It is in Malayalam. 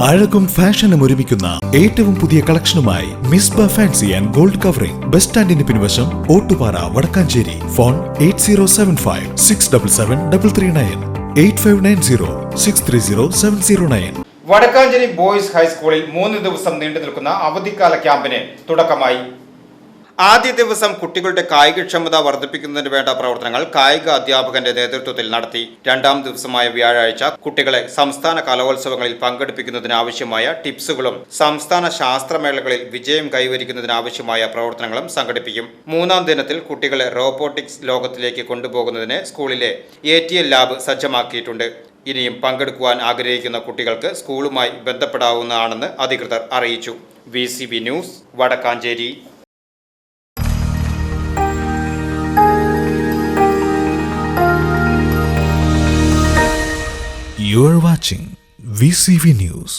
അഴകും ഫാഷനും ഒരുമിക്കുന്ന ഏറ്റവും പുതിയ കളക്ഷനുമായി Misba fancy and gold covering bus സ്റ്റാൻഡിന് പിൻവശം ഓട്ടുപാറ വടക്കാഞ്ചേരി. ഫോൺ 8075677339 8590630709. വടക്കാഞ്ചേരി ബോയ്സ് ഹൈസ്കൂളിൽ 3 ദിവസം നീണ്ടു നിൽക്കുന്ന അവധിക്കാല ക്യാമ്പിന് തുടക്കമായി. ആദ്യ ദിവസം കുട്ടികളുടെ കായികക്ഷമത വർദ്ധിപ്പിക്കുന്നതിന് വേണ്ട പ്രവർത്തനങ്ങൾ കായിക അധ്യാപകന്റെ നേതൃത്വത്തിൽ നടത്തി. രണ്ടാം ദിവസമായ വ്യാഴാഴ്ച കുട്ടികളെ സംസ്ഥാന കലോത്സവങ്ങളിൽ പങ്കെടുപ്പിക്കുന്നതിനാവശ്യമായ ടിപ്സുകളും സംസ്ഥാന ശാസ്ത്രമേളകളിൽ വിജയം കൈവരിക്കുന്നതിനാവശ്യമായ പ്രവർത്തനങ്ങളും സംഘടിപ്പിക്കും. മൂന്നാം ദിനത്തിൽ കുട്ടികളെ റോബോട്ടിക്സ് ലോകത്തിലേക്ക് കൊണ്ടുപോകുന്നതിന് സ്കൂളിലെ ATL ലാബ് സജ്ജമാക്കിയിട്ടുണ്ട്. ഇനിയും പങ്കെടുക്കുവാൻ ആഗ്രഹിക്കുന്ന കുട്ടികൾക്ക് സ്കൂളുമായി ബന്ധപ്പെടാവുന്നതാണെന്ന് അധികൃതർ അറിയിച്ചു. VCB news, Vadakkanchery. You are watching VCV News.